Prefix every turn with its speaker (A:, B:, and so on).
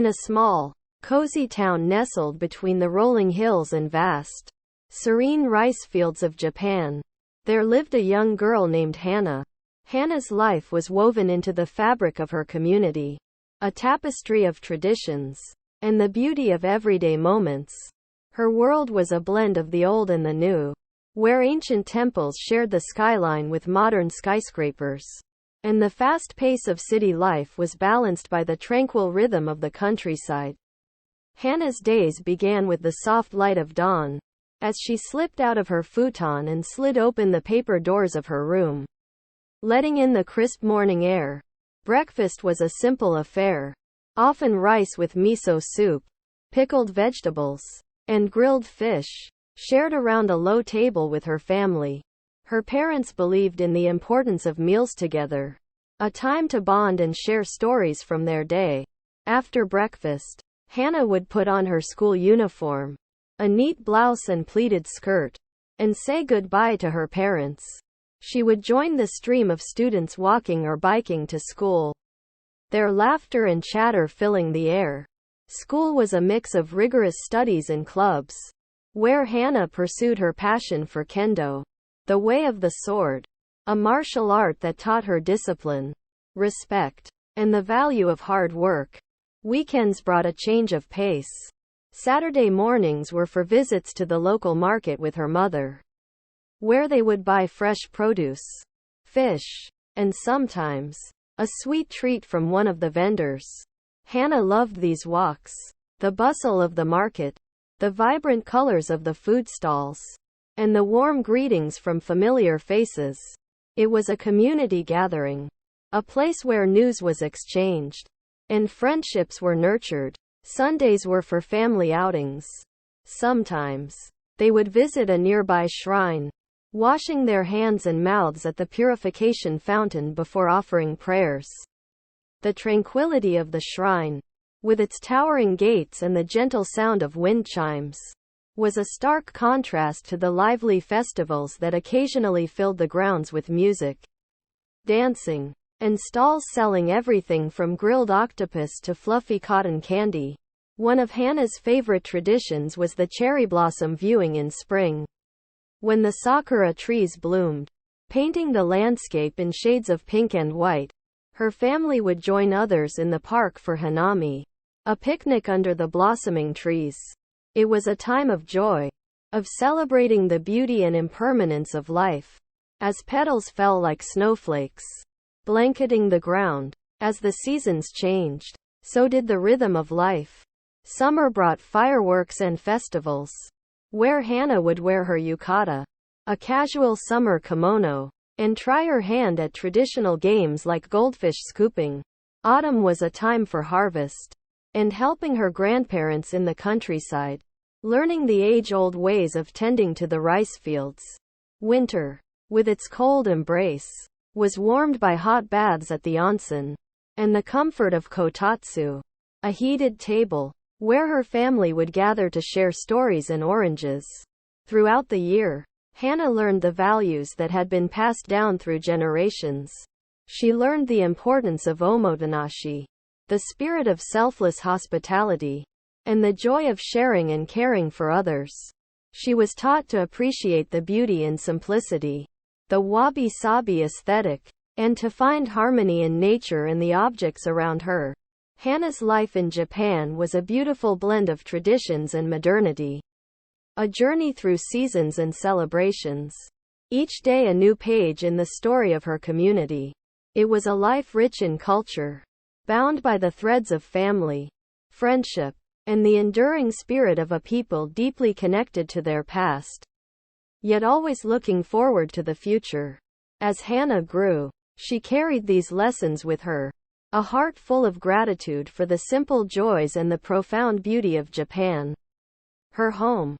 A: a small, cozy town nestled between the rolling hills and vast, serene rice fields of Japan, there lived a young girl named Hana. Hana's life was woven into the fabric of her community, a tapestry of traditions, and the beauty of everyday moments. Her world was a blend of the old and the new, where ancient temples shared the skyline with modern skyscrapers, and the fast pace of city life was balanced by the tranquil rhythm of the countryside. Hana's days began with the soft light of dawn, as she slipped out of her futon and slid open the paper doors of her room, letting in the crisp morning air. Breakfast was a simple affair, often rice with miso soup, pickled vegetables, and grilled fish, shared around a low table with her family. Her parents believed in the importance of meals together, a time to bond and share stories from their day. After breakfast, Hana would put on her school uniform, a neat blouse and pleated skirt, and say goodbye to her parents. She would join the stream of students walking or biking to school, their laughter and chatter filling the air. School was a mix of rigorous studies and clubs, where Hana pursued her passion for kendo, the way of the sword, a martial art that taught her discipline, respect, and the value of hard work. Weekends brought a change of pace. Saturday mornings were for visits to the local market with her mother, where they would buy fresh produce, fish, and sometimes a sweet treat from one of the vendors. Hana loved these walks, the bustle of the market, the vibrant colors of the food stalls, and the warm greetings from familiar faces. It was a community gathering, a place where news was exchanged, and friendships were nurtured. Sundays were for family outings. Sometimes, they would visit a nearby shrine, washing their hands and mouths at the purification fountain before offering prayers. The tranquility of the shrine, with its towering gates and the gentle sound of wind chimes, was a stark contrast to the lively festivals that occasionally filled the grounds with music, dancing, and stalls selling everything from grilled octopus to fluffy cotton candy. One of Hana's favorite traditions was the cherry blossom viewing in spring, when the sakura trees bloomed, painting the landscape in shades of pink and white. Her family would join others in the park for hanami, a picnic under the blossoming trees. It was a time of joy, of celebrating the beauty and impermanence of life, as petals fell like snowflakes, blanketing the ground. As the seasons changed, so did the rhythm of life. Summer brought fireworks and festivals, where Hana would wear her yukata, a casual summer kimono, and try her hand at traditional games like goldfish scooping. Autumn was a time for harvest, and helping her grandparents in the countryside, learning the age-old ways of tending to the rice fields. Winter, with its cold embrace, was warmed by hot baths at the onsen, and the comfort of kotatsu, a heated table, where her family would gather to share stories and oranges. Throughout the year, Hana learned the values that had been passed down through generations. She learned the importance of omotenashi, the spirit of selfless hospitality, and the joy of sharing and caring for others. She was taught to appreciate the beauty in simplicity, the wabi-sabi aesthetic, and to find harmony in nature and the objects around her. Hana's life in Japan was a beautiful blend of traditions and modernity, a journey through seasons and celebrations. Each day a new page in the story of her community. It was a life rich in culture, bound by the threads of family, friendship, and the enduring spirit of a people deeply connected to their past, yet always looking forward to the future. As Hana grew, she carried these lessons with her, a heart full of gratitude for the simple joys and the profound beauty of Japan, her home.